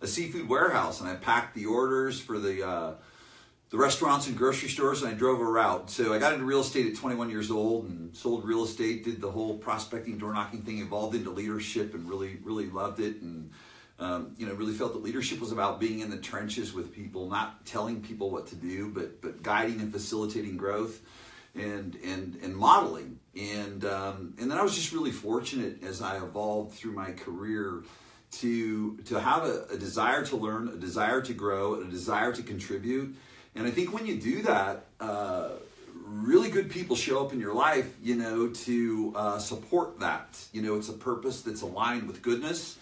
a seafood warehouse, and I packed the orders for the restaurants and grocery stores, and I drove a route. So I got into real estate at 21 years old and sold real estate, did the whole prospecting, door knocking thing, evolved into leadership, and really, really loved it. And really felt that leadership was about being in the trenches with people, not telling people what to do, but guiding and facilitating growth and modeling. And then I was just really fortunate as I evolved through my career to have a desire to learn, a desire to grow, a desire to contribute. And I think when you do that, really good people show up in your life, to support that. It's a purpose that's aligned with goodness.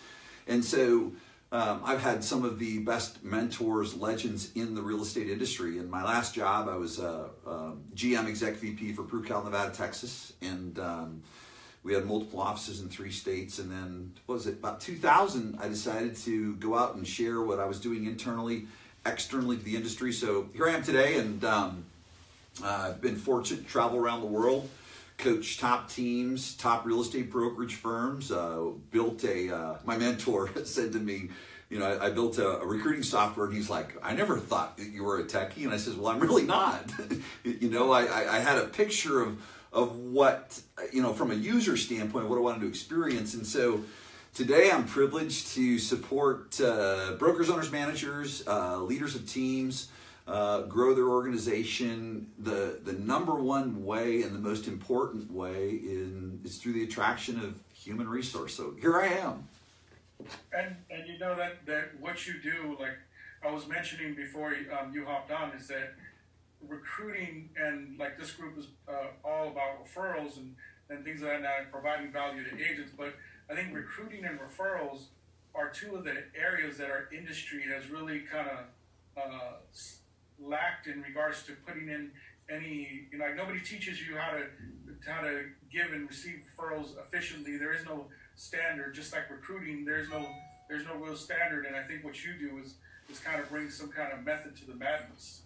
And so I've had some of the best mentors, legends in the real estate industry. In my last job, I was GM Exec VP for PruCal, Nevada, Texas. And we had multiple offices in 3 states. And then, about 2000, I decided to go out and share what I was doing internally, externally to the industry. So here I am today, and I've been fortunate to travel around the world, coach top teams, top real estate brokerage firms, built my mentor said to me, I built a recruiting software, and he's like, I never thought that you were a techie. And I says, well, I'm really not. I had a picture of what, from a user standpoint, what I wanted to experience. And so today I'm privileged to support brokers, owners, managers, leaders of teams, grow their organization. The number one way and the most important way is through the attraction of human resource. So here I am. And that what you do, like I was mentioning before you hopped on, is that recruiting, and like this group is all about referrals and things like that, and providing value to agents. But I think recruiting and referrals are two of the areas that our industry has really kind of lacked in regards to putting in any, nobody teaches you how to give and receive referrals efficiently. There is no standard, just like recruiting. There's no real standard, and I think what you do is kind of bring some kind of method to the madness.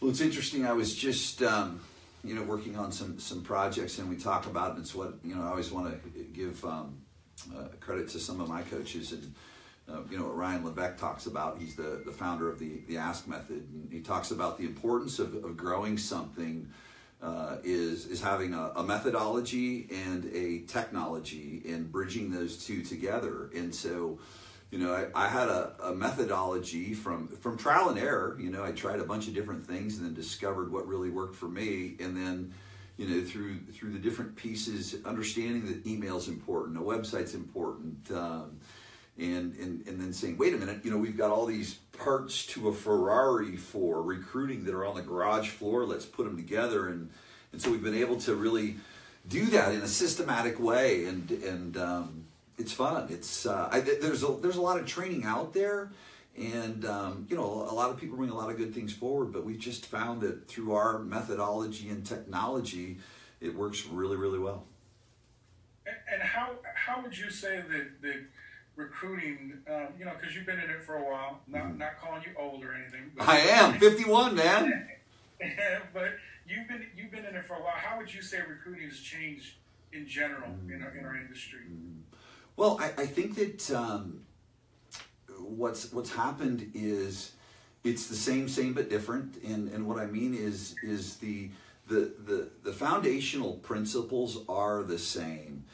Well, it's interesting. I was just working on some projects, and we talk about it. It's what I always want to give credit to some of my coaches, and what Ryan Levesque talks about. He's the founder of the Ask Method, and he talks about the importance of growing something is having a methodology and a technology, and bridging those two together. And so, I had a methodology from trial and error. I tried a bunch of different things and then discovered what really worked for me. And then, through the different pieces, understanding that email's important, a website's important, and then saying, wait a minute, we've got all these parts to a Ferrari for recruiting that are on the garage floor. Let's put them together. And so we've been able to really do that in a systematic way. And it's fun. It's there's a lot of training out there, and a lot of people bring a lot of good things forward. But we've just found that through our methodology and technology, it works really, really well. And how would you say that recruiting, because you've been in it for a while, not calling you old or anything. But I am 51, man. But you've been in it for a while. How would you say recruiting has changed in general in our industry? Well, I think that what's happened is it's the same but different, and what I mean is the foundational principles are the same.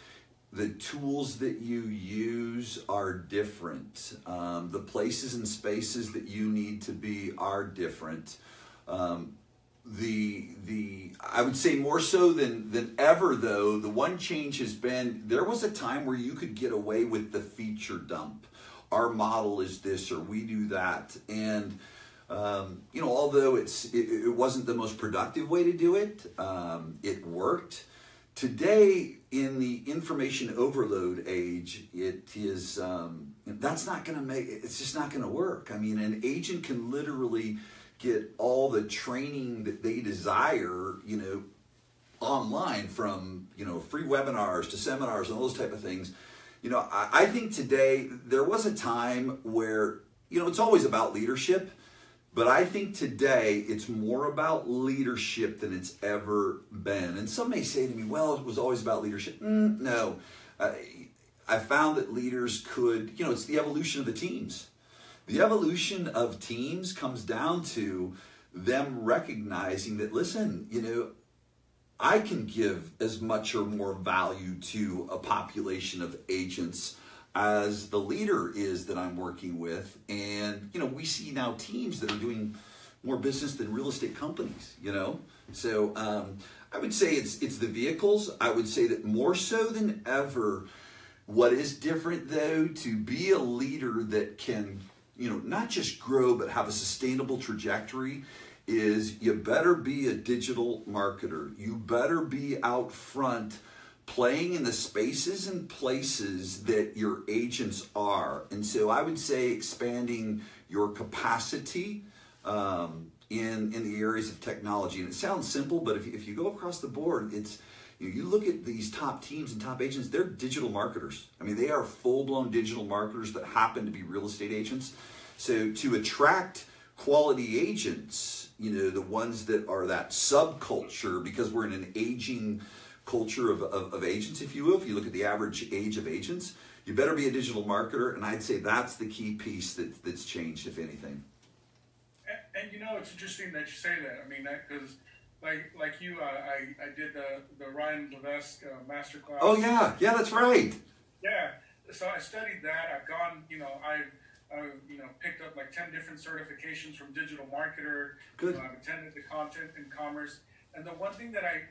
The tools that you use are different. The places and spaces that you need to be are different. I would say more so than ever, though, the one change has been, there was a time where you could get away with the feature dump. Our model is this, or we do that. And, although it wasn't the most productive way to do it, it worked. Today, in the information overload age, it is, that's not going to it's just not going to work. I mean, an agent can literally get all the training that they desire, online, from, free webinars to seminars and all those type of things. I think today, there was a time where, it's always about leadership, but I think today it's more about leadership than it's ever been. And some may say to me, well, it was always about leadership. No. I found that leaders could, it's the evolution of the teams. The evolution of teams comes down to them recognizing that, listen, I can give as much or more value to a population of agents as the leader is that I'm working with. And, we see now teams that are doing more business than real estate companies, So I would say it's the vehicles. I would say that more so than ever, what is different though, to be a leader that can, not just grow, but have a sustainable trajectory, is you better be a digital marketer. You better be out front playing in the spaces and places that your agents are. And so I would say expanding your capacity in the areas of technology. And it sounds simple, but if you go across the board, it's, you look at these top teams and top agents, they're digital marketers. I mean, they are full-blown digital marketers that happen to be real estate agents. So to attract quality agents, the ones that are that subculture, because we're in an aging culture of agents, if you will. If you look at the average age of agents, you better be a digital marketer, and I'd say that's the key piece that's changed, if anything. And it's interesting that you say that. I mean, because like you, I did the Ryan Levesque masterclass. Oh yeah, that's right. Yeah, so I studied that. I've gone, I've picked up like 10 different certifications from digital marketer. Good. I've attended the content and commerce. And the one thing that I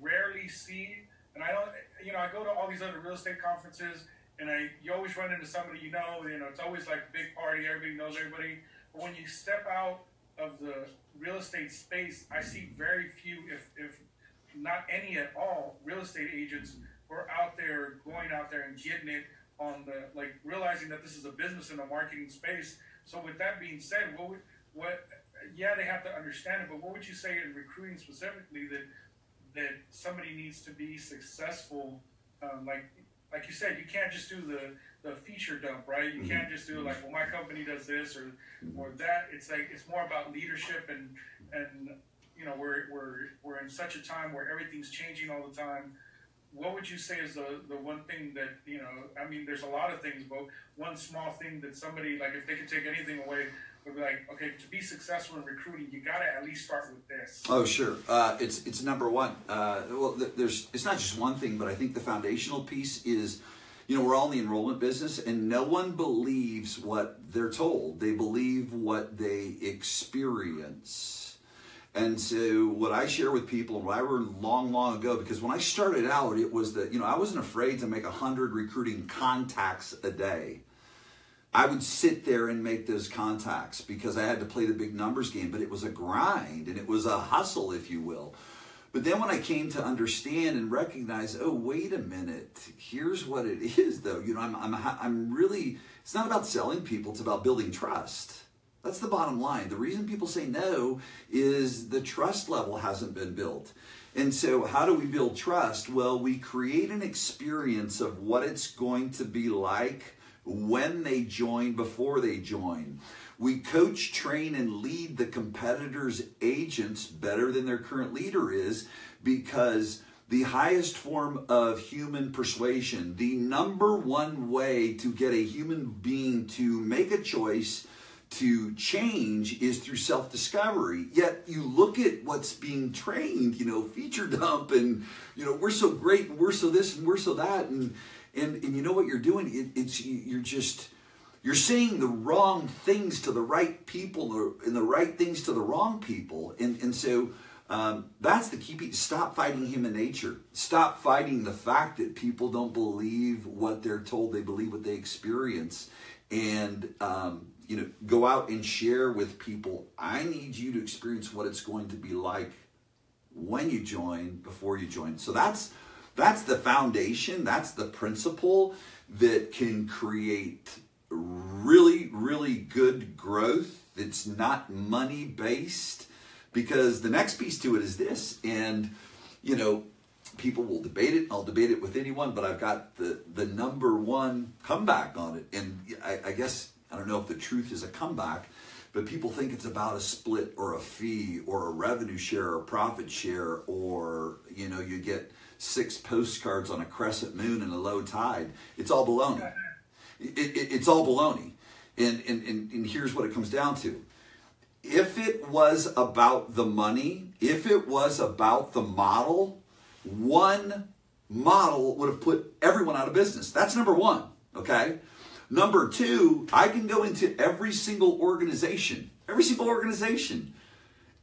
rarely see, and I don't, I go to all these other real estate conferences, and you always run into somebody, it's always like a big party, everybody knows everybody. But when you step out of the real estate space, I see very few, if not any at all, real estate agents who are out there, going out there and getting it on realizing that this is a business in the marketing space. So with that being said, yeah, they have to understand it, but what would you say in recruiting specifically that somebody needs to be successful? Like you said, you can't just do the feature dump, right? You can't just do well, my company does this or that. It's more about leadership and we're in such a time where everything's changing all the time. What would you say is the one thing that, I mean, there's a lot of things, but one small thing that somebody, if they could take anything away, would be okay, to be successful in recruiting, you got to at least start with this. Oh, sure. It's number one. It's not just one thing, but I think the foundational piece is, we're all in the enrollment business, and no one believes what they're told. They believe what they experience. And so what I share with people, and what I learned long ago, because when I started out, it was that, I wasn't afraid to make 100 recruiting contacts a day. I would sit there and make those contacts because I had to play the big numbers game, but it was a grind and it was a hustle, if you will. But then when I came to understand and recognize, oh, wait a minute, here's what it is though. I'm really, it's not about selling people, it's about building trust. That's the bottom line. The reason people say no is the trust level hasn't been built. And so how do we build trust? Well, we create an experience of what it's going to be like when they join, before they join. We coach, train, and lead the competitors' agents better than their current leader is, because the highest form of human persuasion, the number one way to get a human being to make a choice to change, is through self-discovery. Yet you look at what's being trained, feature dump, and we're so great, and we're so this, and we're so that, and you know what you're doing? You're saying the wrong things to the right people and the right things to the wrong people. And so that's the key piece. Stop fighting human nature. Stop fighting the fact that people don't believe what they're told. They believe what they experience. And, go out and share with people, I need you to experience what it's going to be like when you join, before you join. So that's the foundation. That's the principle that can create really, really good growth. It's not money based, because the next piece to it is this. And, people will debate it. I'll debate it with anyone, but I've got the number one comeback on it. And I guess, I don't know if the truth is a comeback, but people think it's about a split or a fee or a revenue share or a profit share, or, you get 6 postcards on a crescent moon and a low tide. It's all baloney. It's all baloney. And here's what it comes down to. If it was about the money, if it was about the model, one model would have put everyone out of business. That's number one, okay? Number two, I can go into every single organization,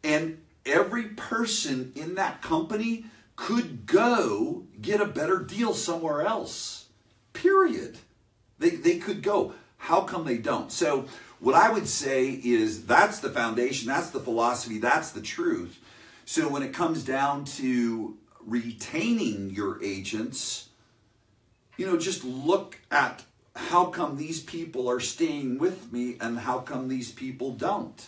and every person in that company could go get a better deal somewhere else, period. They could go. How come they don't? So what I would say is that's the foundation, that's the philosophy, that's the truth. So when it comes down to retaining your agents, just look at how come these people are staying with me and how come these people don't.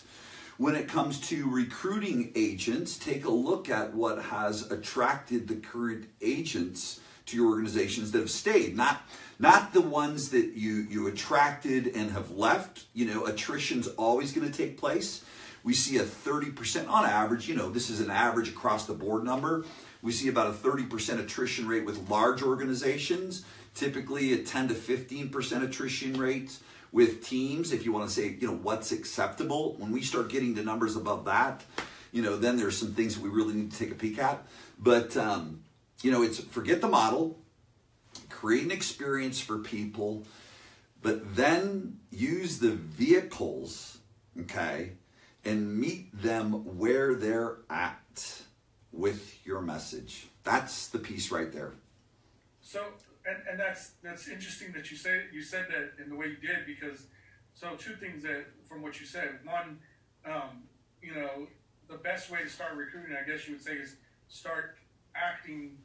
When it comes to recruiting agents, take a look at what has attracted the current agents to your organizations that have stayed, not the ones that you attracted and have left. Attrition's always going to take place. We see a 30% on average, this is an average across the board number. We see about a 30% attrition rate with large organizations, typically a 10 to 15% attrition rate with teams. If you want to say, what's acceptable, when we start getting to numbers above that, then there's some things that we really need to take a peek at. But, it's forget the model, create an experience for people, but then use the vehicles, okay, and meet them where they're at with your message. That's the piece right there. So, and that's interesting that you said that in the way you did, because so two things that from what you said. One, the best way to start recruiting, I guess you would say, is start acting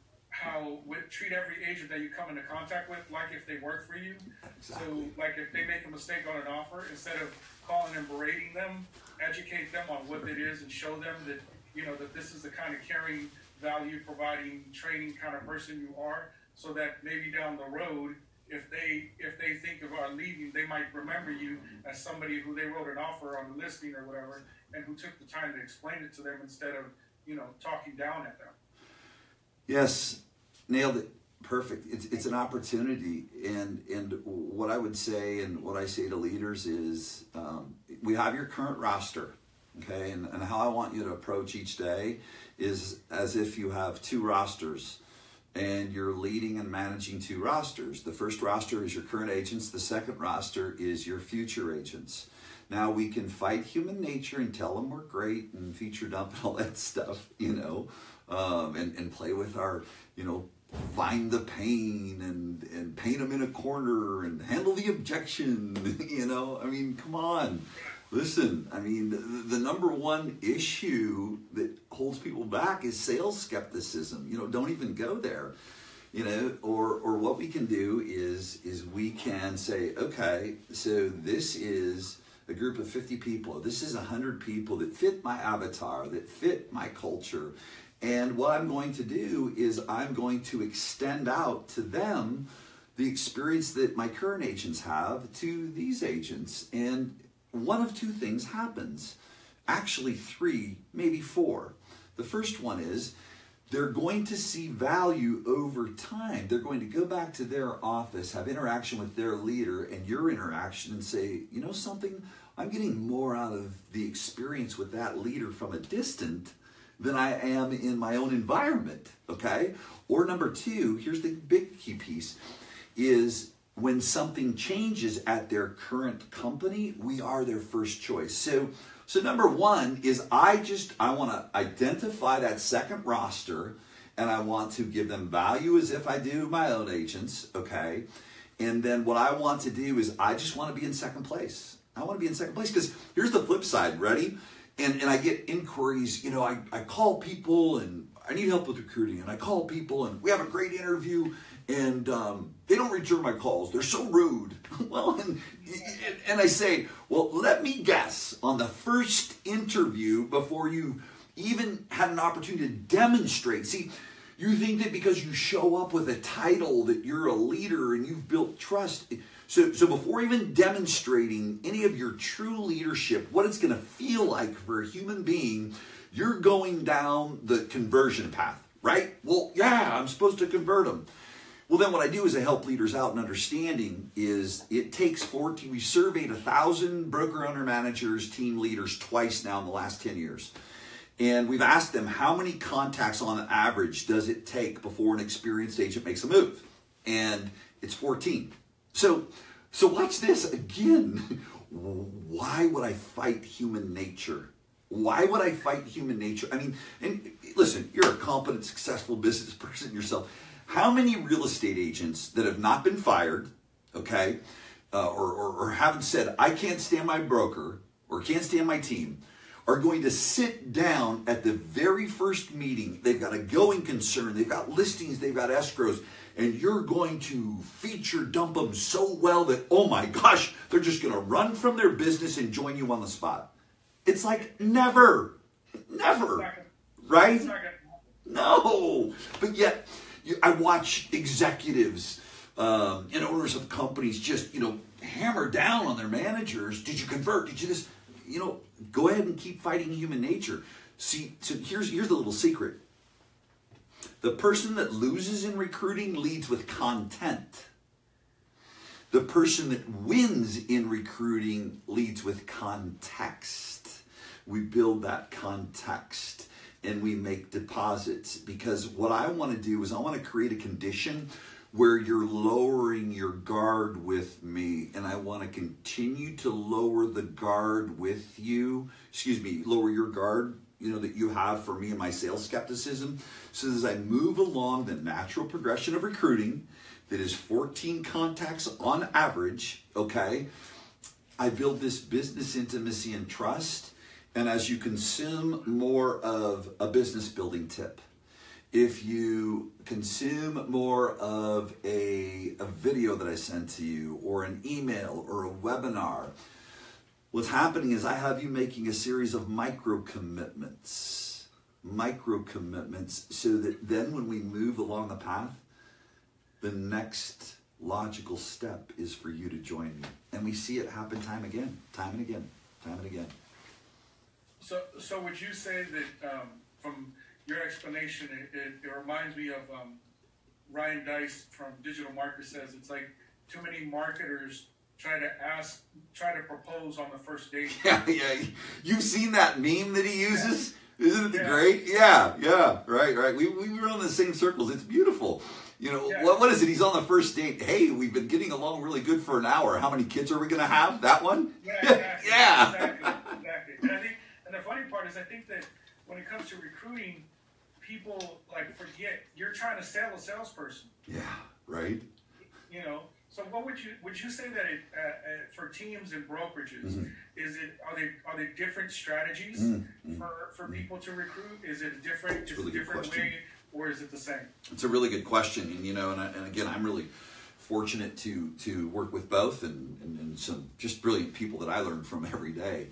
treat every agent that you come into contact with like if they work for you. Exactly. So like if they make a mistake on an offer, instead of calling and berating them, educate them on what it is and show them that that this is the kind of caring, value providing, training kind of person you are, so that maybe down the road, if they think of leaving, they might remember you as somebody who they wrote an offer on the listing or whatever, and who took the time to explain it to them instead of talking down at them. Yes, nailed it. Perfect. It's an opportunity, and what I would say and what I say to leaders is, we have your current roster, okay, and how I want you to approach each day is as if you have 2 rosters, and you're leading and managing 2 rosters. The first roster is your current agents. The second roster is your future agents. Now, we can fight human nature and tell them we're great and feature dump and all that stuff, and play with our, find the pain and paint them in a corner and handle the objection, come on. Listen, the number one issue that holds people back is sales skepticism. Don't even go there. Or what we can do is we can say, okay, so this is a group of 50 people. This is 100 people that fit my avatar, that fit my culture. And what I'm going to do is I'm going to extend out to them the experience that my current agents have to these agents. And one of 2 things happens. Actually 3, maybe 4. The first one is they're going to see value over time. They're going to go back to their office, have interaction with their leader and your interaction and say, something, I'm getting more out of the experience with that leader from a distant than I am in my own environment, okay? Or number 2, here's the big key piece, is when something changes at their current company, we are their first choice. So number 1 is I want to identify that second roster, and I want to give them value as if I do my own agents, okay? And then what I want to do is I just want to be in second place. I want to be in second place because here's the flip side, ready? And I get inquiries, I call people and I need help with recruiting, and I call people and we have a great interview and they don't return my calls. They're so rude. Well, and I say, well, let me guess, on the first interview before you even had an opportunity to demonstrate. See, you think that because you show up with a title that you're a leader and you've built trust. So before even demonstrating any of your true leadership, what it's going to feel like for a human being, you're going down the conversion path, right? Well, yeah, I'm supposed to convert them. Well, then what I do is I help leaders out in understanding is it takes 14, we surveyed 1,000 broker owner managers, team leaders twice now in the last 10 years. And we've asked them how many contacts on average does it take before an experienced agent makes a move? And it's 14. So watch this again. Why would I fight human nature? Why would I fight human nature? I mean, and listen, you're a competent, successful business person yourself. How many real estate agents that have not been fired, okay, or haven't said, I can't stand my broker or can't stand my team, are going to sit down at the very first meeting? They've got a going concern, they've got listings, they've got escrows, and you're going to feature dump them so well that, oh my gosh, they're just going to run from their business and join you on the spot. It's like never, right? No, but yet I watch executives and owners of companies just, hammer down on their managers. Did you convert? Did you this? Go ahead and keep fighting human nature. See, so here's the little secret. The person that loses in recruiting leads with content. The person that wins in recruiting leads with context. We build that context and we make deposits, because what I want to do is I want to create a condition where you're lowering your guard with me, and I want to continue to lower the guard with you. Lower your guard, that you have for me and my sales skepticism. So as I move along the natural progression of recruiting, that is 14 contacts on average, okay, I build this business intimacy and trust. And as you consume more of a business building tip, if you consume more of a video that I send to you, or an email or a webinar, what's happening is I have you making a series of micro commitments, so that then when we move along the path, the next logical step is for you to join me. And we see it happen time and again. So would you say that from your explanation, it reminds me of Ryan Dice from Digital Market Says, it's like too many marketers try to propose on the first date. Yeah. You've seen that meme that he uses? Yeah. Isn't it great? Yeah. Right. We run in the same circles. It's beautiful. What is it? He's on the first date. Hey, we've been getting along really good for an hour. How many kids are we going to have? That one? Yeah, exactly. Exactly. And the funny part is, I think that when it comes to recruiting, people forget you're trying to sell a salesperson. Yeah, right. So what would you say that for teams and brokerages, are they different strategies for people to recruit? Is it a different way, or is it the same? It's a really good question, and again, I'm really fortunate to work with both and some just brilliant people that I learn from every day.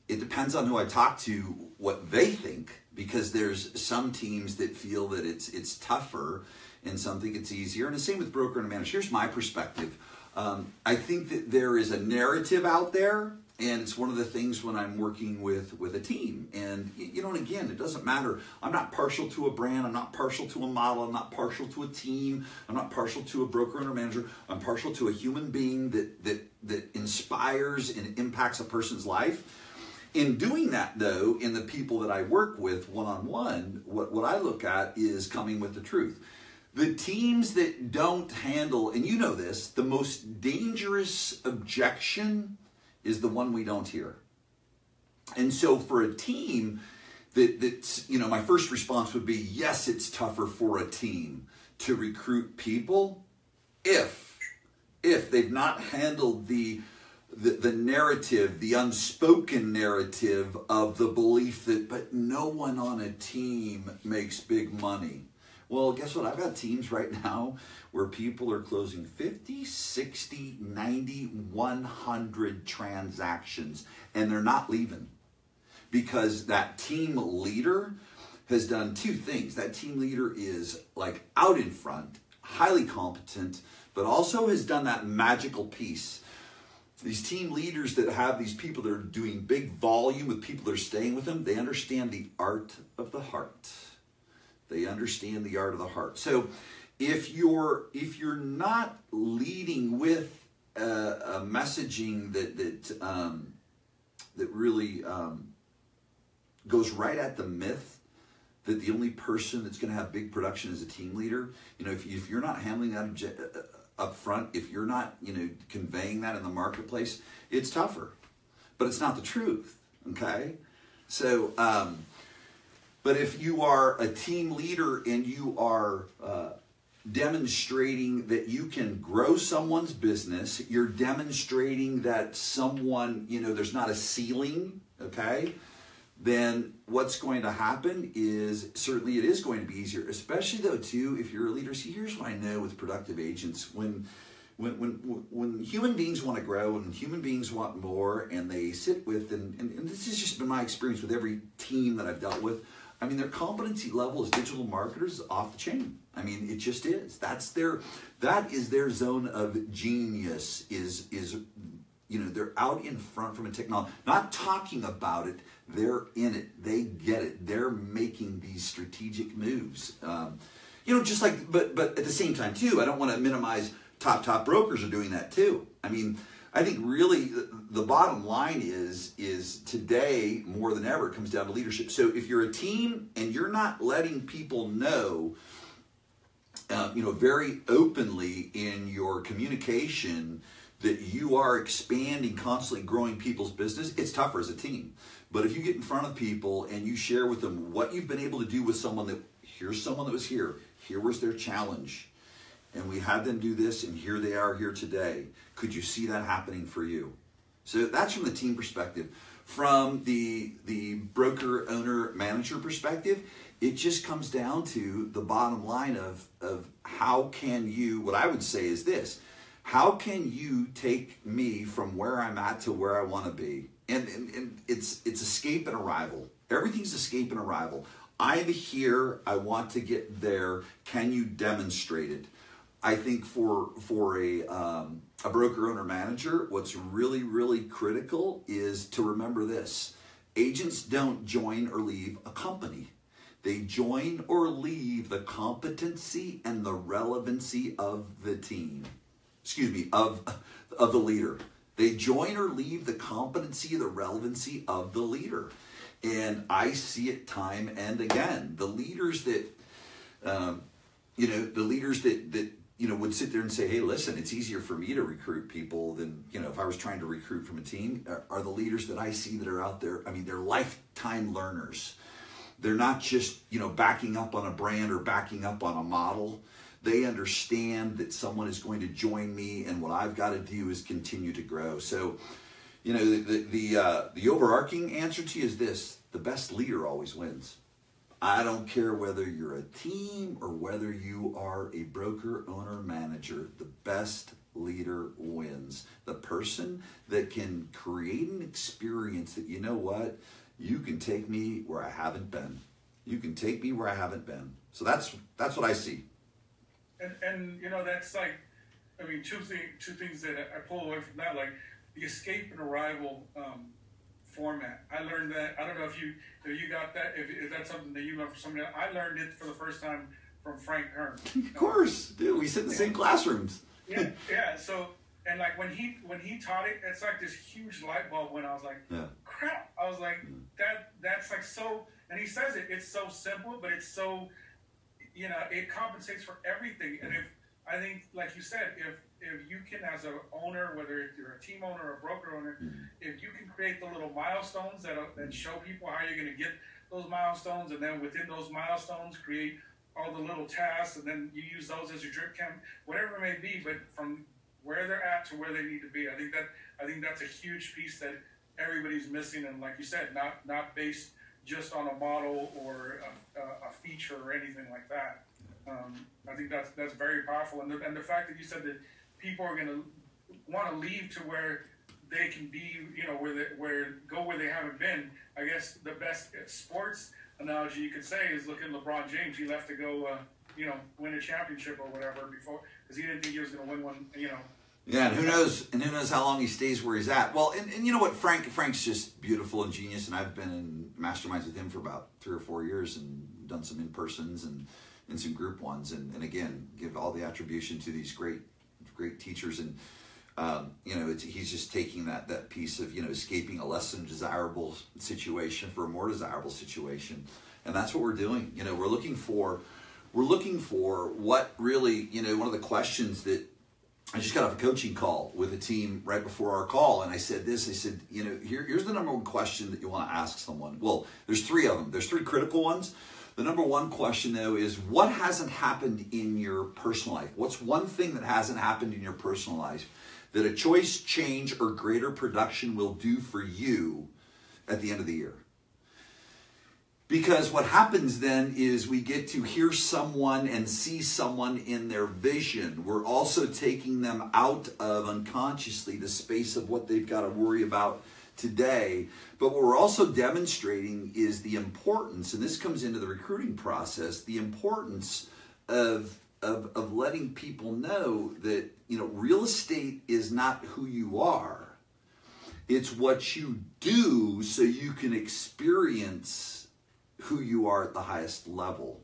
It depends on who I talk to, what they think, because there's some teams that feel that it's tougher and some think it's easier, and the same with broker and manager. Here's my perspective. I think that there is a narrative out there, and it's one of the things when I'm working with a team. And and again, it doesn't matter. I'm not partial to a brand. I'm not partial to a model. I'm not partial to a team. I'm not partial to a broker and a manager. I'm partial to a human being that inspires and impacts a person's life. In doing that, though, in the people that I work with one-on-one, what I look at is coming with the truth. The teams that don't handle, and you know this, the most dangerous objection is the one we don't hear. And so for a team that's, my first response would be, yes, it's tougher for a team to recruit people if they've not handled the narrative, the unspoken narrative of the belief that, but no one on a team makes big money. Well, guess what? I've got teams right now where people are closing 50, 60, 90, 100 transactions, and they're not leaving because that team leader has done two things. That team leader is out in front, highly competent, but also has done that magical piece. these team leaders that have these people that are doing big volume with people that are staying with them, they understand the art of the heart. They understand the art of the heart. So if you're not leading with a messaging that really goes right at the myth that the only person that's going to have big production is a team leader, if you're not handling that up front, if you're not, conveying that in the marketplace, it's tougher. But it's not the truth, okay? So, but if you are a team leader and you are demonstrating that you can grow someone's business, you're demonstrating that someone, there's not a ceiling, okay? Then what's going to happen is, certainly it is going to be easier, especially though too, if you're a leader. See, here's what I know with productive agents. When human beings want to grow and human beings want more, and they sit with, and this has just been my experience with every team that I've dealt with, I mean, their competency level as digital marketers is off the chain. I mean, it just is. That is their zone of genius, is they're out in front from a technology, not talking about it. They're in it. They get it. They're making these strategic moves. Just like, but at the same time too, I don't want to minimize top brokers are doing that too. I mean, I think really the bottom line is today more than ever it comes down to leadership. So if you're a team and you're not letting people know, very openly in your communication that you are expanding, constantly growing people's business, it's tougher as a team. But if you get in front of people and you share with them what you've been able to do with someone here's someone that was here was their challenge, and we had them do this, and here they are here today. Could you see that happening for you? So that's from the team perspective. From the broker, owner, manager perspective, it just comes down to the bottom line of how can you, what I would say is this, how can you take me from where I'm at to where I want to be? And it's escape and arrival. Everything's escape and arrival. I'm here, I want to get there. Can you demonstrate it? I think for a broker owner manager, what's really, really critical is to remember this. Agents don't join or leave a company. They join or leave the competency and the relevancy of the team. Of the leader. They join or leave the competency, the relevancy of the leader. And I see it time and again. The leaders that, would sit there and say, hey, listen, it's easier for me to recruit people than, if I was trying to recruit from a team, are the leaders that I see that are out there. I mean, they're lifetime learners. They're not just, backing up on a brand or backing up on a model. They understand that someone is going to join me, and what I've got to do is continue to grow. So, the overarching answer to you is this: the best leader always wins. I don't care whether you're a team or whether you are a broker, owner, manager. The best leader wins. The person that can create an experience that, you can take me where I haven't been. You can take me where I haven't been. So that's what I see. And that's like, I mean, two things that I pull away from that, like the escape and arrival format. I learned that. I don't know if you got that. If that's something that you learned from somebody else. I learned it for the first time from Frank Kern. Of course, dude. We sit in the same classrooms. Yeah. So, and like when he taught it, it's like this huge light bulb when I was like, crap. I was like, that's like so. And he says it. It's so simple, but it's so. It compensates for everything. And I think, like you said, if you can, as an owner, whether you're a team owner or a broker owner, if you can create the little milestones that show people how you're going to get those milestones, and then within those milestones, create all the little tasks, and then you use those as your drip camp, whatever it may be, but from where they're at to where they need to be. I think that's a huge piece that everybody's missing, and like you said, not based just on a model or a feature or anything like that. I think that's very powerful, and the fact that you said that people are going to want to leave to where they can be, where they haven't been. I guess the best sports analogy you could say is look at LeBron James. He left to go, win a championship or whatever before, because he didn't think he was going to win one, Yeah, and who knows? And who knows how long he stays where he's at? Well, and you know what? Frank's just beautiful and genius, and I've been in masterminds with him for about 3 or 4 years, and done some in-persons and some group ones, and again, give all the attribution to these great teachers, and you know, he's just taking that piece of, you know, escaping a less than desirable situation for a more desirable situation, and that's what we're doing. You know, we're looking for what really, you know, one of the questions that I just got off a coaching call with a team right before our call, and I said, you know, here's the number one question that you want to ask someone. Well, there's 3 of them. There's 3 critical ones. The number one question, though, is what hasn't happened in your personal life? What's one thing that hasn't happened in your personal life that a choice, change, or greater production will do for you at the end of the year? Because what happens then is we get to hear someone and see someone in their vision. We're also taking them out of unconsciously the space of what they've got to worry about today. But what we're also demonstrating is the importance, and this comes into the recruiting process, the importance of letting people know that, you know, real estate is not who you are. It's what you do so you can experience who you are at the highest level.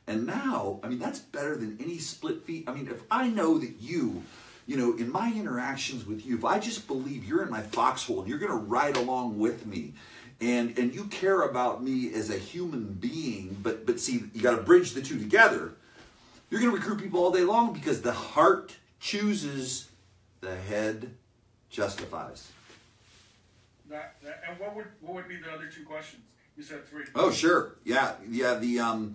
And now, I mean, that's better than any split fee. I mean, if I know that you know, in my interactions with you, if I just believe you're in my foxhole and you're going to ride along with me, and you care about me as a human being, but see, you got to bridge the 2 together. You're going to recruit people all day long, because the heart chooses, the head justifies. And what would be the other 2 questions? You said 3. Oh, sure. Yeah. The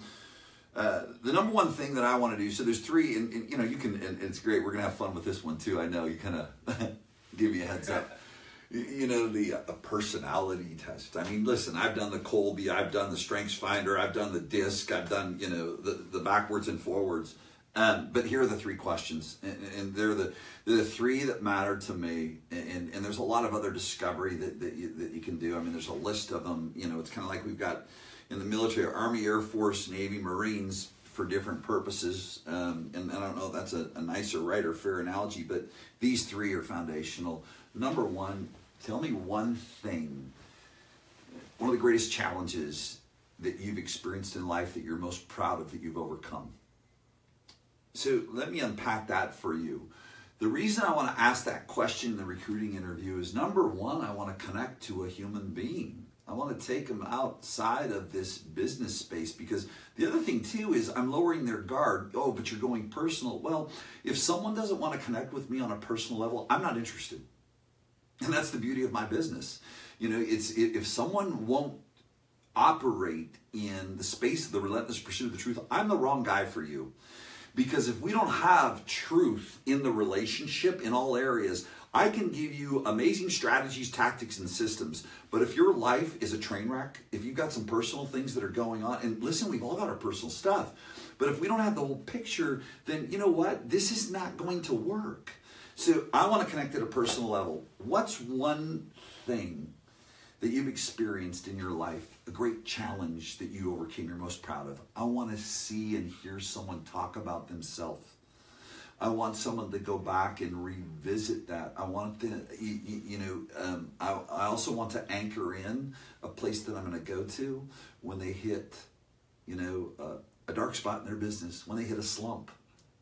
number one thing that I want to do, so there's 3, and you know, you can, and it's great. We're going to have fun with this one too. I know you kind of give me a heads up. You know, the personality test. I mean, listen, I've done the Colby, I've done the Strengths Finder, I've done the DISC, I've done, you know, the backwards and forwards. But here are the 3 questions, and they're the 3 that matter to me. And there's a lot of other discovery that you can do. I mean, there's a list of them. You know, it's kind of like we've got in the military, Army, Air Force, Navy, Marines for different purposes. And I don't know if that's a nicer, right, or fair analogy, but these 3 are foundational. Number 1, tell me one thing, one of the greatest challenges that you've experienced in life that you're most proud of that you've overcome. So let me unpack that for you. The reason I want to ask that question in the recruiting interview is, number 1, I want to connect to a human being. I want to take them outside of this business space, because the other thing too is I'm lowering their guard. Oh, but you're going personal. Well, if someone doesn't want to connect with me on a personal level, I'm not interested. And that's the beauty of my business. You know, if someone won't operate in the space of the relentless pursuit of the truth, I'm the wrong guy for you. Because if we don't have truth in the relationship in all areas, I can give you amazing strategies, tactics, and systems. But if your life is a train wreck, if you've got some personal things that are going on, and listen, we've all got our personal stuff. But if we don't have the whole picture, then you know what? This is not going to work. So I want to connect at a personal level. What's one thing that you've experienced in your life, a great challenge that you overcame, you're most proud of? I want to see and hear someone talk about themselves. I want someone to go back and revisit that. I want to, I also want to anchor in a place that I'm going to go to when they hit, a dark spot in their business, when they hit a slump,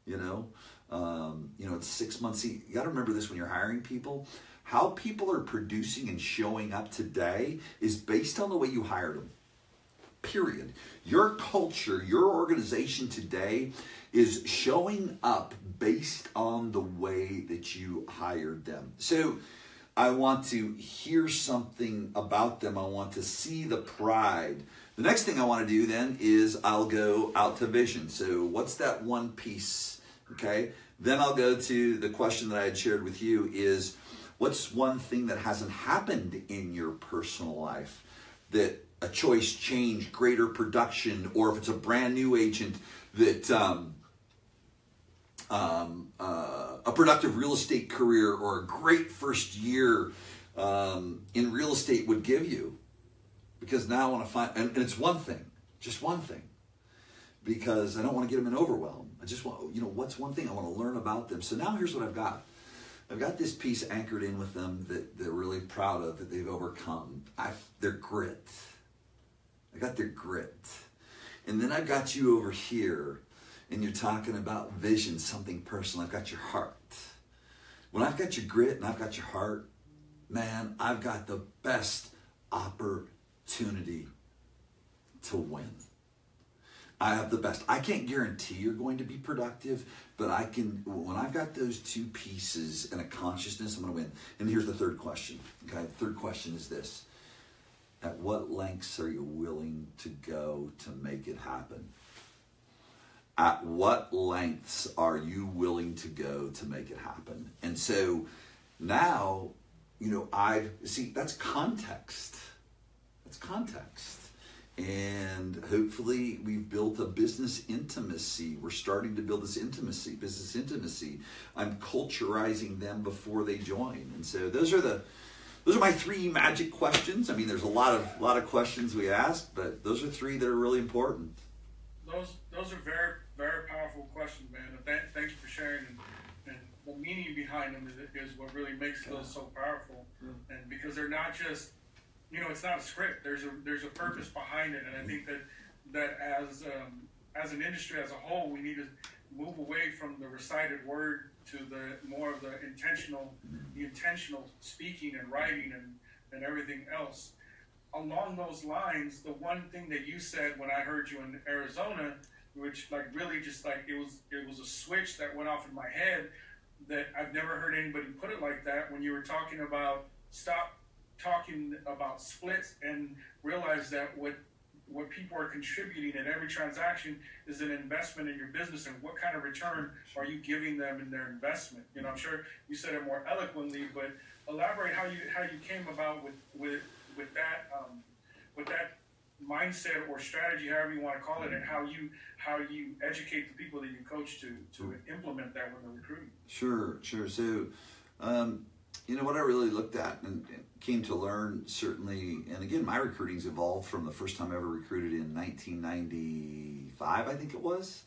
it's 6 months. See, you got to remember this when you're hiring people. How people are producing and showing up today is based on the way you hired them. Period. Your culture, your organization today is showing up based on the way that you hired them. So I want to hear something about them. I want to see the pride. The next thing I want to do then is I'll go out to vision. So what's that one piece? Okay. Then I'll go to the question that I had shared with you is, what's one thing that hasn't happened in your personal life that a choice, change, greater production, or if it's a brand new agent that a productive real estate career or a great first year in real estate would give you? Because now I want to find, and it's one thing, just one thing, because I don't want to get them in overwhelm. I just want, what's one thing I want to learn about them? So now here's what I've got. I've got this piece anchored in with them that they're really proud of, that they've overcome. Their grit. I got their grit. And then I've got you over here, and you're talking about vision, something personal. I've got your heart. When I've got your grit and I've got your heart, man, I've got the best opportunity to win. I have the best. I can't guarantee you're going to be productive, but I can, when I've got those two pieces and a consciousness, I'm going to win. And here's the third question. Okay, the third question is this. At what lengths are you willing to go to make it happen? At what lengths are you willing to go to make it happen? And so now, that's context. That's context. And hopefully we've built a business intimacy. We're starting to build this intimacy, business intimacy. I'm culturizing them before they join. And so those are my three magic questions. I mean, there's a lot of questions we asked, but those are three that are really important. Those are very, very powerful questions, man. Thanks for sharing. And the meaning behind them is what really makes those so powerful. And because they're not just, it's not a script. There's a purpose behind it, and I think that as an industry as a whole, we need to move away from the recited word to the more of the intentional speaking and writing and everything else. Along those lines, the one thing that you said when I heard you in Arizona, which really just it was a switch that went off in my head, that I've never heard anybody put it like that, when you were talking about stop talking about splits and realize that what people are contributing in every transaction is an investment in your business, and what kind of return are you giving them in their investment? I'm sure you said it more eloquently, but elaborate how you came about with that mindset or strategy, however you want to call it, and how you educate the people that you coach to implement that when they're recruiting. Sure. So, what I really looked at and came to learn, certainly, and again, my recruiting's evolved from the first time I ever recruited in 1995, I think it was,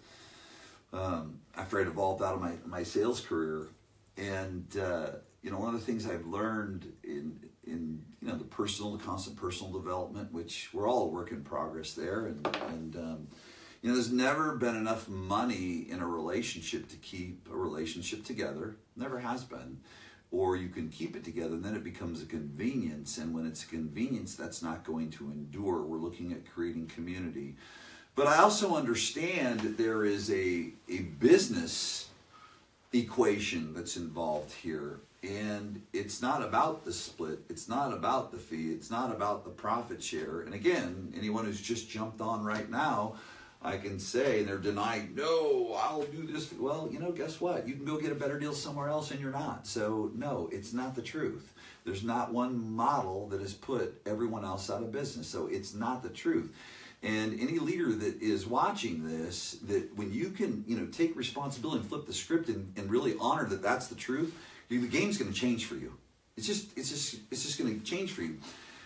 after I'd evolved out of my sales career. And, one of the things I've learned in the constant personal development, which we're all a work in progress there. And there's never been enough money in a relationship to keep a relationship together. Never has been. Or you can keep it together, and then it becomes a convenience. And when it's a convenience, that's not going to endure. We're looking at creating community. But I also understand that there is a business equation that's involved here. And it's not about the split. It's not about the fee. It's not about the profit share. And again, anyone who's just jumped on right now, I can say, and they're denying, no, I'll do this. Well, guess what? You can go get a better deal somewhere else, and you're not. So, no, it's not the truth. There's not one model that has put everyone else out of business. So it's not the truth. And any leader that is watching this, that when you can, take responsibility and flip the script and really honor that that's the truth, the game's going to change for you. It's just going to change for you.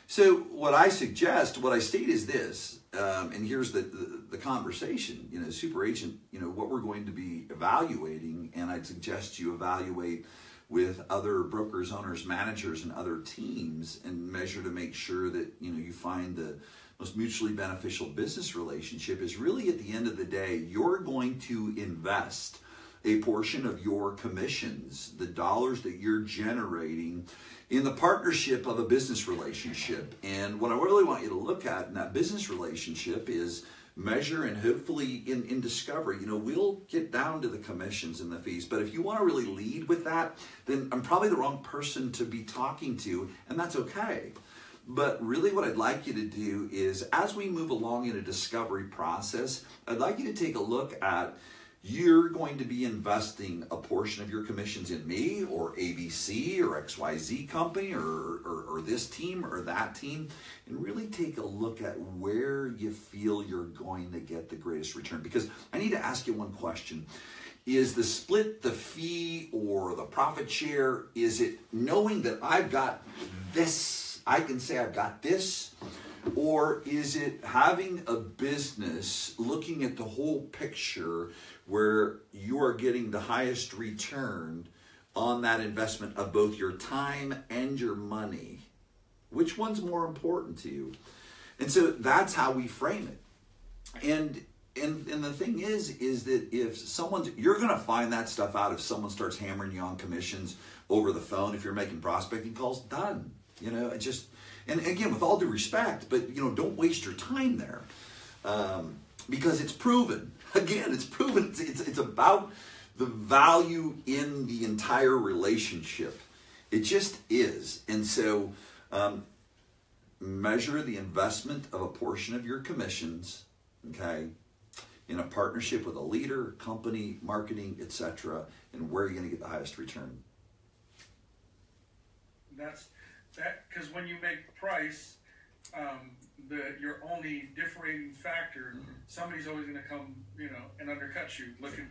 So what I suggest, what I state is this, and here's the conversation, super agent, what we're going to be evaluating, and I'd suggest you evaluate with other brokers, owners, managers, and other teams, and measure to make sure that, you find the most mutually beneficial business relationship is really, at the end of the day, you're going to invest a portion of your commissions, the dollars that you're generating, in the partnership of a business relationship. And what I really want you to look at in that business relationship is measure, and hopefully in discovery, we'll get down to the commissions and the fees. But if you want to really lead with that, then I'm probably the wrong person to be talking to, and that's okay. But really what I'd like you to do is, as we move along in a discovery process, I'd like you to take a look at, you're going to be investing a portion of your commissions in me or ABC or XYZ company or this team or that team, and really take a look at where you feel you're going to get the greatest return. Because I need to ask you one question. Is the split, the fee, or the profit share, is it knowing that I've got this, I can say I've got this, or is it having a business looking at the whole picture where you are getting the highest return on that investment of both your time and your money. Which one's more important to you? And so that's how we frame it. And the thing is that if you're going to find that stuff out if someone starts hammering you on commissions over the phone, if you're making prospecting calls, done. And again, with all due respect, but don't waste your time there, because it's proven. Again, it's proven. It's about the value in the entire relationship. It just is. And so measure the investment of a portion of your commissions, okay, in a partnership with a leader, company, marketing, etc., and where you're going to get the highest return. That's because when you make price your only differentiating factor, somebody's always going to come, and undercut you. Looking,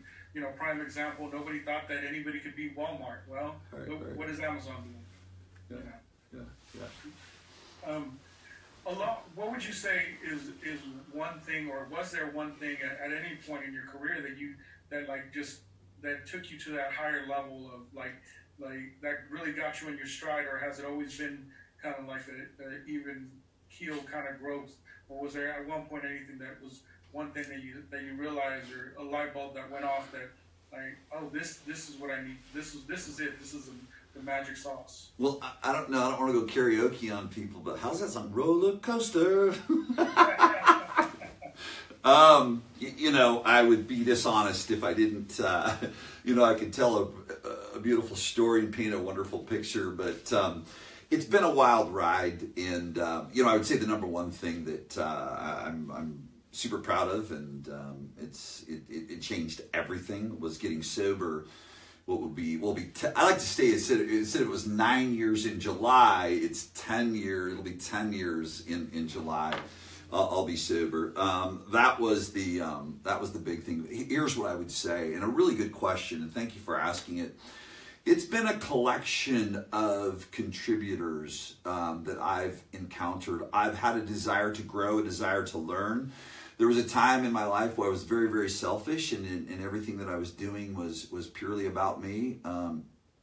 prime example, nobody thought that anybody could beat Walmart. Well, right. What is Amazon doing? Yeah. What would you say is one thing, or was there one thing at any point in your career that took you to that higher level of like that really got you in your stride, or has it always been kind of like the even keel kind of growth, or was there at one point anything that was one thing that you realized, or a light bulb that went off that like, oh, this is what I need, this is it, this is the magic sauce? Well, I don't know, I don't want to go karaoke on people, but how's that song? Roller coaster. I would be dishonest if I didn't, I could tell a beautiful story and paint a wonderful picture, but it's been a wild ride. And, I would say the number one thing that I'm super proud of, and it changed everything, was getting sober. I like to say, it said it was 9 years in July. It's 10 years. It'll be 10 years in July. I'll be sober. That was the big thing. Here's what I would say, and a really good question, and thank you for asking it. It's been a collection of contributors that I've encountered. I've had a desire to grow, a desire to learn. There was a time in my life where I was very, very selfish, and everything that I was doing was purely about me.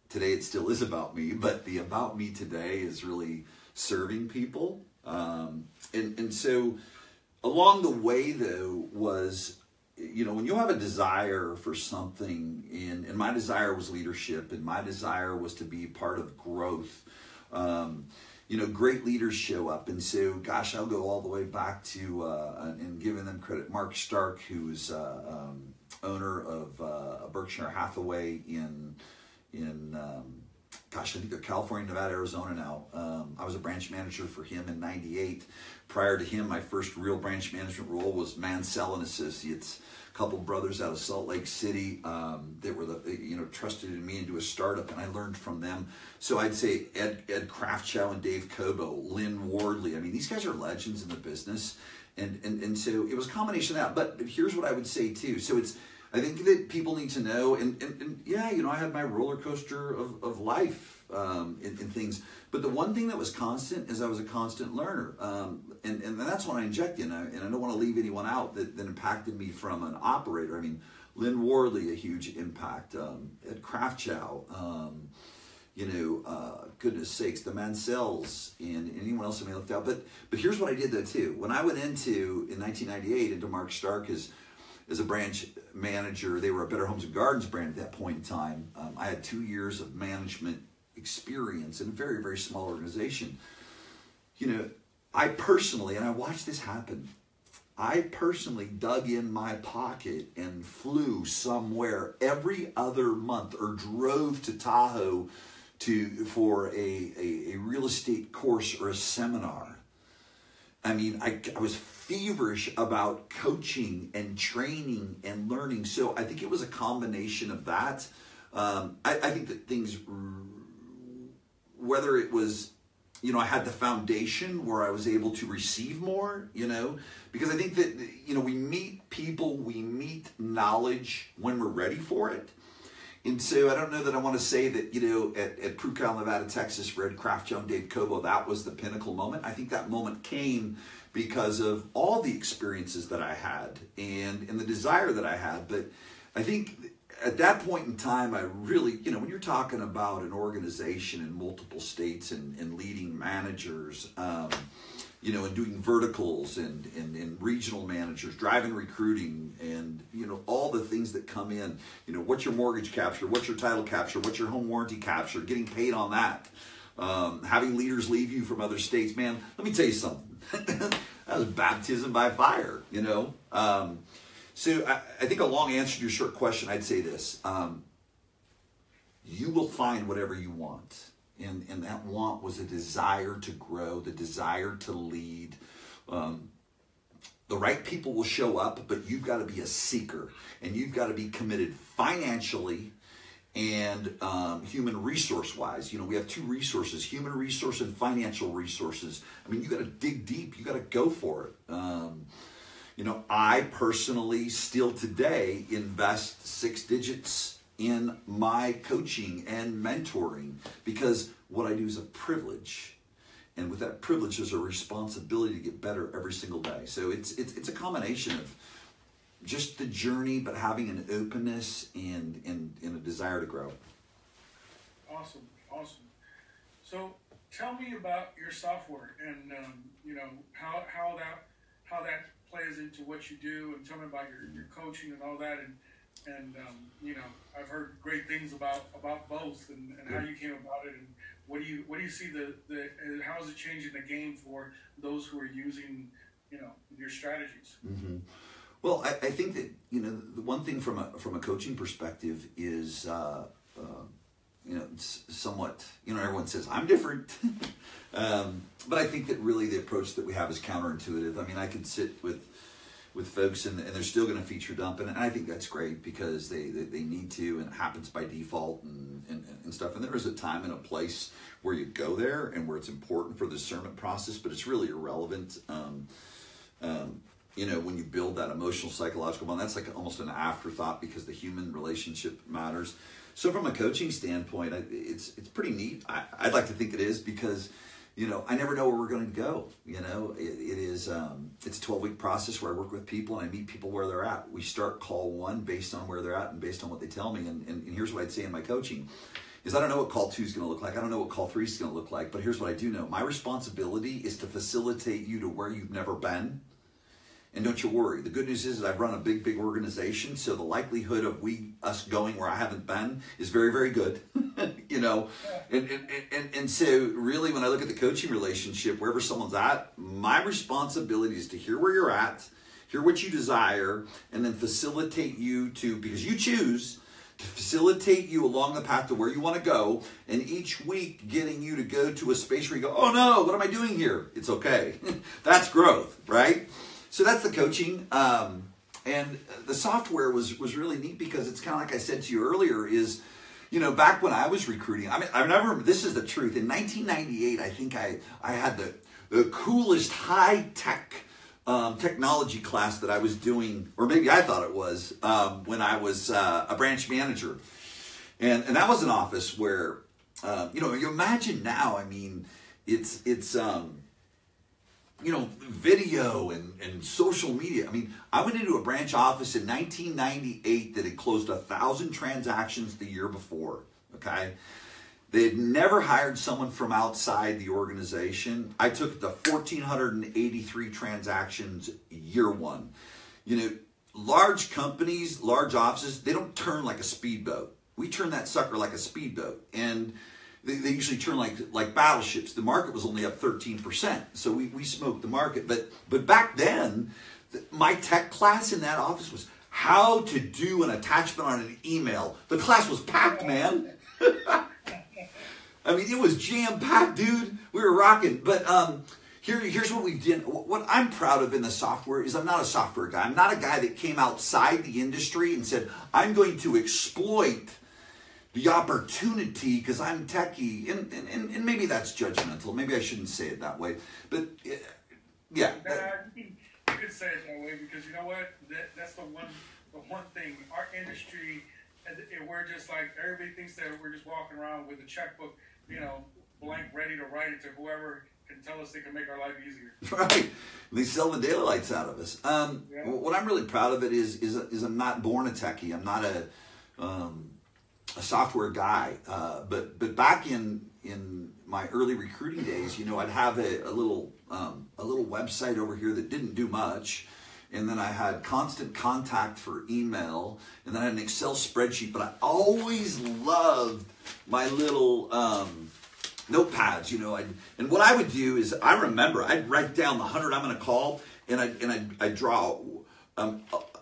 Today it still is about me, but the about me today is really serving people. And so along the way, though, was, when you have a desire for something, and my desire was leadership, and my desire was to be part of growth, great leaders show up. And so, gosh, I'll go all the way back to, and giving them credit, Mark Stark, who's owner of Berkshire Hathaway in I think they're California, Nevada, Arizona now. I was a branch manager for him in '98. Prior to him, my first real branch management role was Mansell and Associates, a couple brothers out of Salt Lake City that were trusted in me into a startup, and I learned from them. So I'd say Ed Craftshow and Dave Cobo, Lynn Wardley. I mean, these guys are legends in the business, and so it was a combination of that. But here's what I would say too. So I think that people need to know, and yeah, I had my roller coaster of life in things. But the one thing that was constant is I was a constant learner. And that's when I inject in, and I don't want to leave anyone out that impacted me from an operator. I mean, Lynn Wardley, a huge impact. Ed Craftshow, goodness sakes, the Mansells, and anyone else I may have left out. But here's what I did though too. When I went in 1998 into Mark Stark as a branch manager, they were a Better Homes and Gardens brand at that point in time. I had 2 years of management experience in a very, very small organization. I personally, and I watched this happen, I personally dug in my pocket and flew somewhere every other month, or drove to Tahoe for a real estate course or a seminar. I mean, I was feverish about coaching and training and learning. So I think it was a combination of that. I think that things, whether it was, I had the foundation where I was able to receive more, because I think that, we meet people, we meet knowledge when we're ready for it. And so I don't know that I want to say that, at Prucal, Nevada, Texas, for Ed Craftshow and Dave Cobo, that was the pinnacle moment. I think that moment came because of all the experiences that I had and the desire that I had. But I think at that point in time, I really, when you're talking about an organization in multiple states and leading managers, and doing verticals and regional managers, driving recruiting, and, all the things that come in, what's your mortgage capture, what's your title capture, what's your home warranty capture, getting paid on that, having leaders leave you from other states, man, let me tell you something. That was baptism by fire, So I think a long answer to your short question, I'd say this. You will find whatever you want. And that want was a desire to grow, the desire to lead. The right people will show up, but you've got to be a seeker. And you've got to be committed financially and human resource-wise. We have two resources, human resource and financial resources. I mean, you got to dig deep. You got to go for it. I personally still today invest 6 digits in my coaching and mentoring because what I do is a privilege. And with that privilege, there's a responsibility to get better every single day. So it's a combination of just the journey, but having an openness and a desire to grow. Awesome. So tell me about your software and how that plays into what you do, and tell me about your coaching and all that, and I've heard great things about both and how you came about it, and what do you see how is it changing the game for those who are using your strategies? Mm-hmm. Well, I think that the one thing from a coaching perspective is it's somewhat everyone says I'm different. But I think that really the approach that we have is counterintuitive. I mean, I could sit with folks and they're still going to feature dump, and I think that's great because they need to, and it happens by default and stuff. And there is a time and a place where you go there and where it's important for the discernment process, but it's really irrelevant. When you build that emotional, psychological bond, that's like almost an afterthought because the human relationship matters. So from a coaching standpoint, it's pretty neat. I'd like to think it is because I never know where we're going to go. It's a 12-week process where I work with people and I meet people where they're at. We start call 1 based on where they're at and based on what they tell me. And here's what I'd say in my coaching is I don't know what call 2 is going to look like. I don't know what call 3 is going to look like. But here's what I do know. My responsibility is to facilitate you to where you've never been. And don't you worry. The good news is I've run a big organization, so the likelihood of us going where I haven't been is very, very good. And so really when I look at the coaching relationship, wherever someone's at, my responsibility is to hear where you're at, hear what you desire, and then facilitate you because you choose to facilitate you along the path to where you want to go, and each week getting you to go to a space where you go, oh no, what am I doing here? It's okay. That's growth, right? So that's the coaching, and the software was really neat because it's kind of like I said to you earlier is, back when I was recruiting, I remember, this is the truth, in 1998, I think I had the coolest high-tech technology class that I was doing, or maybe I thought it was, when I was a branch manager. And that was an office where, you imagine now, I mean, it's video and social media. I mean, I went into a branch office in 1998 that had closed 1,000 transactions the year before, okay? They had never hired someone from outside the organization. I took it to 1,483 transactions year 1. Large companies, large offices, they don't turn like a speedboat. We turn that sucker like a speedboat. And they usually turn like battleships. The market was only up 13%, so we smoked the market. But back then, my tech class in that office was how to do an attachment on an email. The class was packed, man. I mean, it was jam-packed, dude. We were rocking. But here's what we did. What I'm proud of in the software is I'm not a software guy. I'm not a guy that came outside the industry and said, I'm going to exploit the opportunity because I'm techie, and maybe that's judgmental. Maybe I shouldn't say it that way, but yeah. You could say it that way because you know what? That's the one thing. Our industry, we're just like everybody thinks that we're just walking around with a checkbook, blank, ready to write it to whoever can tell us they can make our life easier. Right. They sell the daylights out of us. What I'm really proud of it is I'm not born a techie. I'm not a a software guy, but back in my early recruiting days, you know, I'd have a little website over here that didn't do much, and then I had Constant Contact for email, and then I had an Excel spreadsheet. But I always loved my little notepads, you know. And what I would do is, I remember I'd write down the 100 I'm going to call, and I'd draw a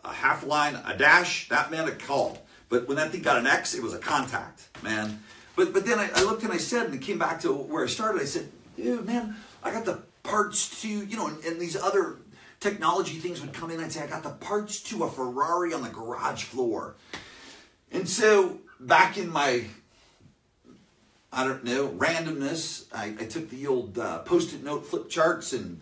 half line, a dash. That meant a call. But when that thing got an X, it was a contact, man. But then I looked and I said, and it came back to where I started. I said, dude, man, I got the parts to, you know, and these other technology things would come in. I'd say, I got the parts to a Ferrari on the garage floor. And so back in my, I don't know, randomness, I took the old Post-it note flip charts and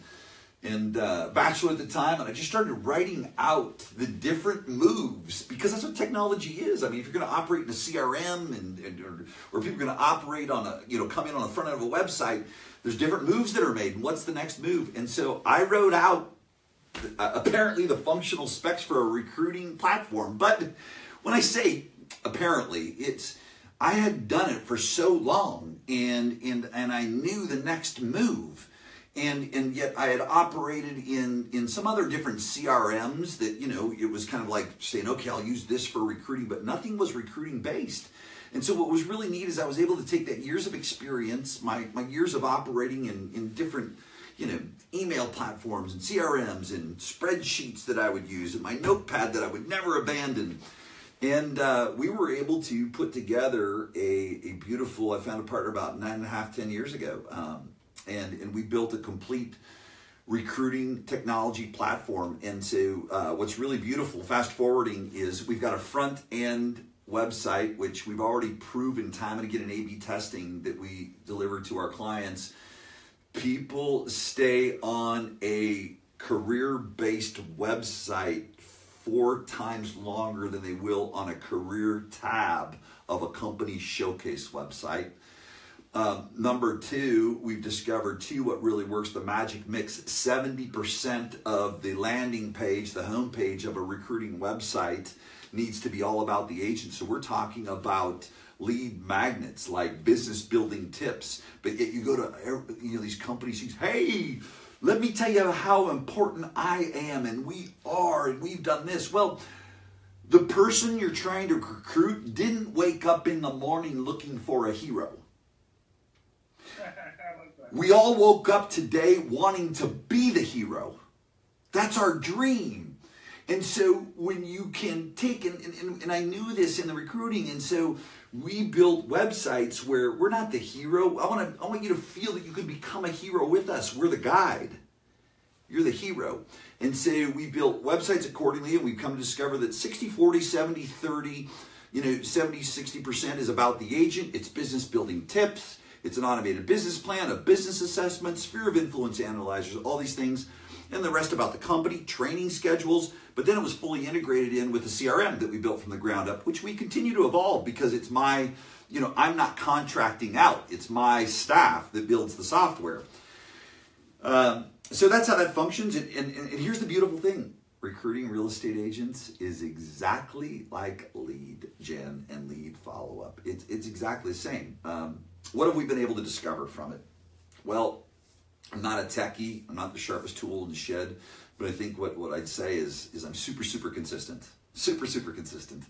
Bachelor at the time, and I just started writing out the different moves, because that's what technology is. I mean, if you're going to operate in a CRM or people are going to operate on a, you know, come in on the front end of a website, there's different moves that are made, and what's the next move? And so I wrote out apparently the functional specs for a recruiting platform. But when I say apparently, I had done it for so long, and I knew the next move. And yet I had operated in some other different CRMs that, you know, it was kind of like saying, okay, I'll use this for recruiting, but nothing was recruiting based. And so what was really neat is I was able to take that years of experience, my years of operating in different, you know, email platforms and CRMs and spreadsheets that I would use, and my notepad that I would never abandon. And we were able to put together a beautiful, I found a partner about 9.5, 10 years ago. And we built a complete recruiting technology platform. And so what's really beautiful, fast forwarding, is we've got a front end website, which we've already proven time and again in A/B testing that we deliver to our clients. People stay on a career-based website 4 times longer than they will on a career tab of a company showcase website. Number 2, we've discovered too what really works, the magic mix. 70% of the landing page, the home page of a recruiting website, needs to be all about the agent. So we're talking about lead magnets, like business building tips. But yet you go to, you know, these companies, you say, hey, let me tell you how important I am, and we are, and we've done this. Well, the person you're trying to recruit didn't wake up in the morning looking for a hero. We all woke up today wanting to be the hero. That's our dream. And so when you can take, and I knew this in the recruiting, and so we built websites where we're not the hero. I want you to feel that you can become a hero with us. We're the guide. You're the hero. And so we built websites accordingly, and we've come to discover that 60-40, 70-30, you know, 70-60% is about the agent. It's business building tips. It's an automated business plan, a business assessment, sphere of influence analyzers, all these things. And the rest about the company, training schedules. But then it was fully integrated in with the CRM that we built from the ground up, which we continue to evolve because it's my, you know, I'm not contracting out. It's my staff that builds the software. So that's how that functions. And here's the beautiful thing. Recruiting real estate agents is exactly like lead gen and lead follow-up. It's exactly the same. What have we been able to discover from it? Well, I'm not a techie. I'm not the sharpest tool in the shed. But I think what I'd say is I'm super consistent. Super consistent.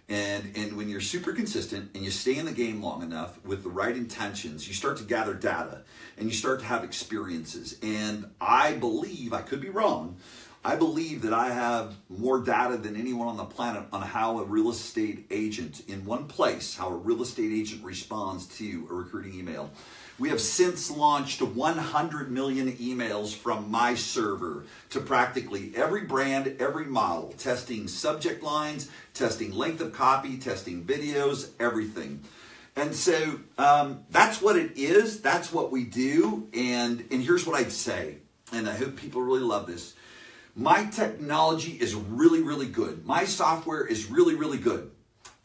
And when you're super consistent and you stay in the game long enough with the right intentions, you start to gather data and you start to have experiences. And I believe, I could be wrong, I believe that I have more data than anyone on the planet on how a real estate agent in one place, how a real estate agent responds to a recruiting email. We have since launched 100 million emails from my server to practically every brand, every model, testing subject lines, testing length of copy, testing videos, everything. And so that's what it is. That's what we do. And here's what I'd say, and I hope people really love this. My technology is really good. My software is really good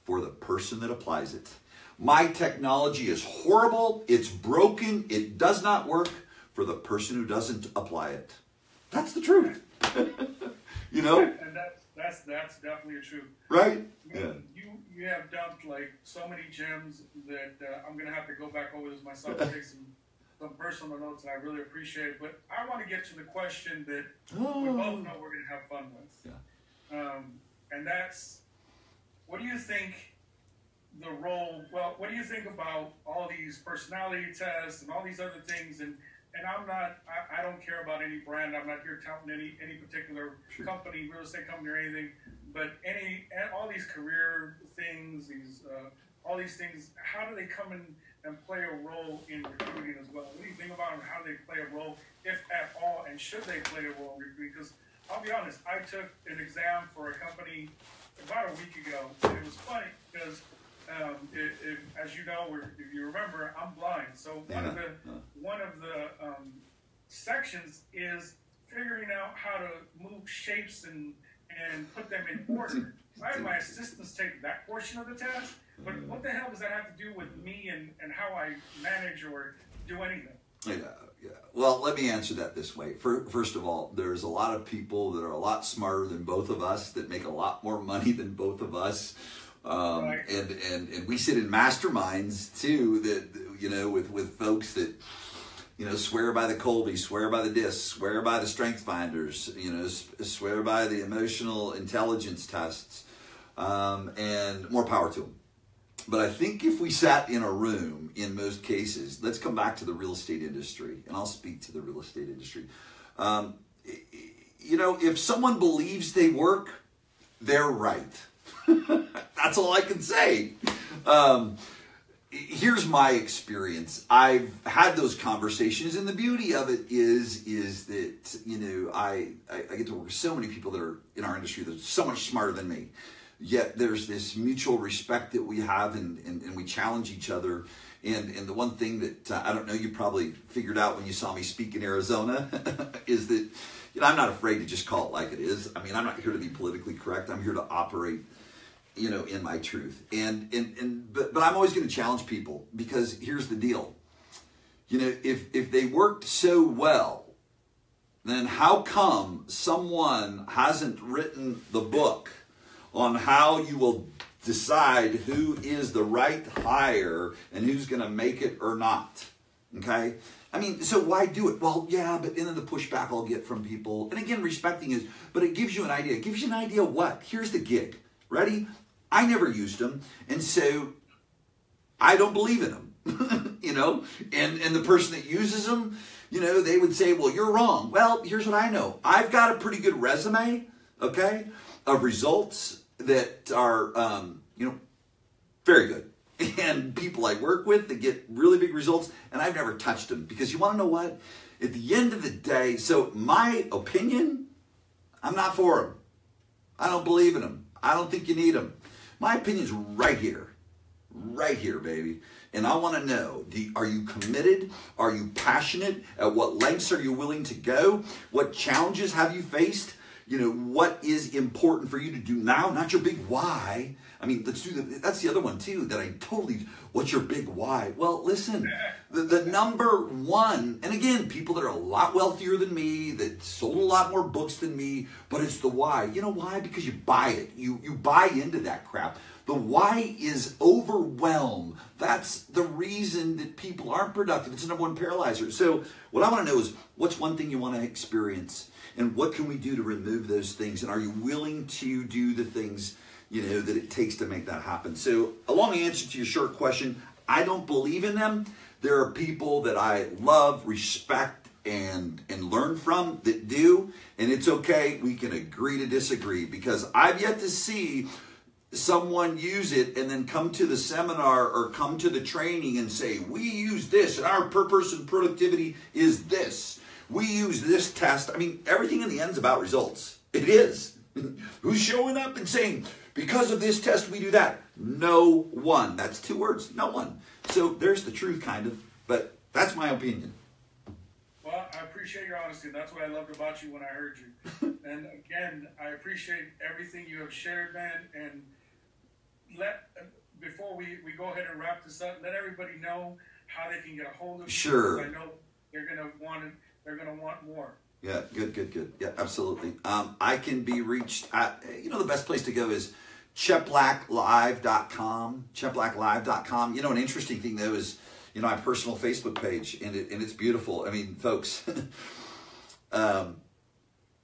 for the person that applies it. My technology is horrible, it's broken, it does not work for the person who doesn't apply it. That's the truth. You know? And that's definitely true. Right? Yeah. you have dumped like so many gems that I'm gonna have to go back over this myself and take some personal notes, and I really appreciate it. But I want to get to the question that we both know we're gonna have fun with, and that's, what do you think the role? Well, what do you think about all these personality tests and all these other things? And I don't care about any brand. I'm not here touting any particular company, real estate company or anything. But all these career things, all these things, how do they come in and play a role in recruiting as well? What do you think about them? How do they play a role, if at all, and should they play a role in recruiting? Because I'll be honest, I took an exam for a company about a week ago, and it was funny because, as you know, or if you remember, I'm blind. So one of the sections is figuring out how to move shapes and put them in order. So I had my assistants take that portion of the test, but what the hell does that have to do with me and how I manage or do anything? Yeah. Well, let me answer that this way. First of all, there's a lot of people that are a lot smarter than both of us, that make a lot more money than both of us. Right. And we sit in masterminds too, that, with folks that, swear by the Kolbe, swear by the DISC, swear by the Strength Finders, swear by the emotional intelligence tests, and more power to them. But I think if we sat in a room, in most cases, let's come back to the real estate industry, and I'll speak to the real estate industry. If someone believes they work, they're right. That's all I can say. Here's my experience. I've had those conversations, and the beauty of it is that, I get to work with so many people that are in our industry that are so much smarter than me. Yet there's this mutual respect that we have, and we challenge each other. And the one thing that I don't know, you probably figured out when you saw me speak in Arizona is that, I'm not afraid to just call it like it is. I mean, I'm not here to be politically correct. I'm here to operate, in my truth. But I'm always going to challenge people, because here's the deal. If they worked so well, then how come someone hasn't written the book on how you will decide who is the right hire and who's going to make it or not? Okay? I mean, so why do it? Well, yeah, but then the pushback I'll get from people, and again, respecting is, but it gives you an idea. It gives you an idea what? Here's the gig. Ready? I never used them, and so I don't believe in them. And the person that uses them, they would say, well, you're wrong. Well, here's what I know. I've got a pretty good resume, okay, of results that are, very good. And people I work with that get really big results, and I've never touched them, because you want to know what? At the end of the day, so my opinion, I'm not for them. I don't believe in them. I don't think you need them. My opinion's right here, baby. And I want to know, are you committed? Are you passionate? At what lengths are you willing to go? What challenges have you faced? What is important for you to do now? Not your big why. I mean, that's the other one too, that I totally, what's your big why? Well, listen, the number one, and again, people that are a lot wealthier than me, that sold a lot more books than me, but it's the why. You know why? Because you buy it. You buy into that crap. The why is overwhelm. That's the reason that people aren't productive. It's the number one paralyzer. So what I want to know is, what's one thing you want to experience? And what can we do to remove those things? And are you willing to do the things, that it takes to make that happen? So a long answer to your short question, I don't believe in them. There are people that I love, respect, and learn from that do. And it's okay. We can agree to disagree, because I've yet to see someone use it and then come to the seminar or come to the training and say, we use this and our per person productivity is this. We use this test. I mean, everything in the end is about results. It is. Who's showing up and saying, because of this test, we do that? No one. That's 2 words. No one. So there's the truth, kind of. But that's my opinion. Well, I appreciate your honesty. That's what I loved about you when I heard you. And again, I appreciate everything you have shared, man. And before we go ahead and wrap this up, let everybody know how they can get a hold of you. Sure. I know they're gonna want more. Yeah, good. Yeah, absolutely. I can be reached at, the best place to go is ChetBlackLive.com. ChetBlackLive.com. You know, an interesting thing though is, you know, my personal Facebook page, and it's beautiful. I mean, folks,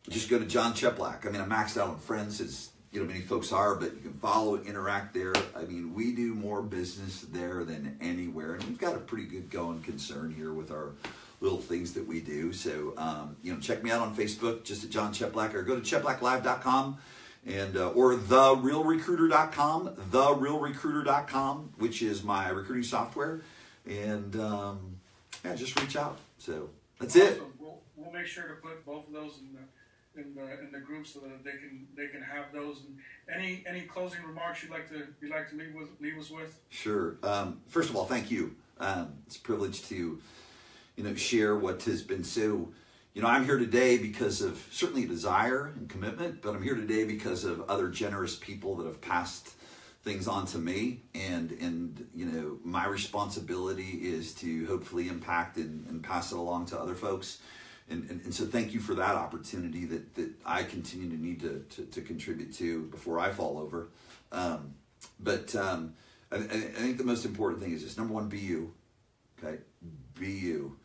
just go to John Chet Black. I mean, I'm maxed out on friends, as you know, many folks are, but you can follow, interact there. I mean, we do more business there than anywhere, and we've got a pretty good going concern here with our little things that we do. So, you know, check me out on Facebook, just at John Chet Black, or go to ChetBlackLive.com, and or TheRealRecruiter.com, TheRealRecruiter.com, which is my recruiting software, and yeah, just reach out. So that's it. We'll make sure to put both of those in the group so that they can have those. And any closing remarks you'd like to leave us with? Sure. First of all, thank you. It's a privilege to, you know, share what has been so. You know, I'm here today because of certainly desire and commitment, but I'm here today because of other generous people that have passed things on to me, and you know, my responsibility is to hopefully impact and pass it along to other folks. And so thank you for that opportunity that I continue to need to contribute to before I fall over. But I think the most important thing is this. Number one, be you. Okay? Be you.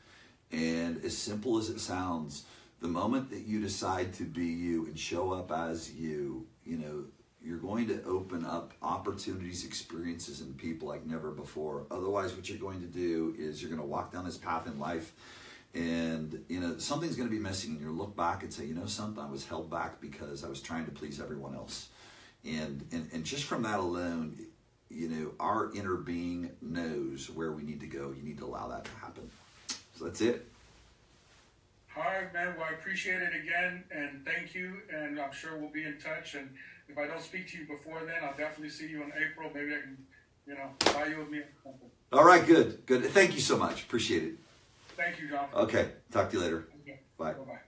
And as simple as it sounds, the moment that you decide to be you and show up as you, you know, you're going to open up opportunities, experiences, and people like never before. Otherwise, what you're going to do is you're going to walk down this path in life, and you know, something's going to be missing, and you'll look back and say, you know something, I was held back because I was trying to please everyone else. And just from that alone, you know, our inner being knows where we need to go. You need to allow that to happen. So that's it. All right, man. Well, I appreciate it again, and thank you. And I'm sure we'll be in touch. And if I don't speak to you before then, I'll definitely see you in April. Maybe I can, you know, buy you a meal. All right, good. Thank you so much. Appreciate it. Thank you, John. Okay, talk to you later. Okay. Bye. Bye-bye.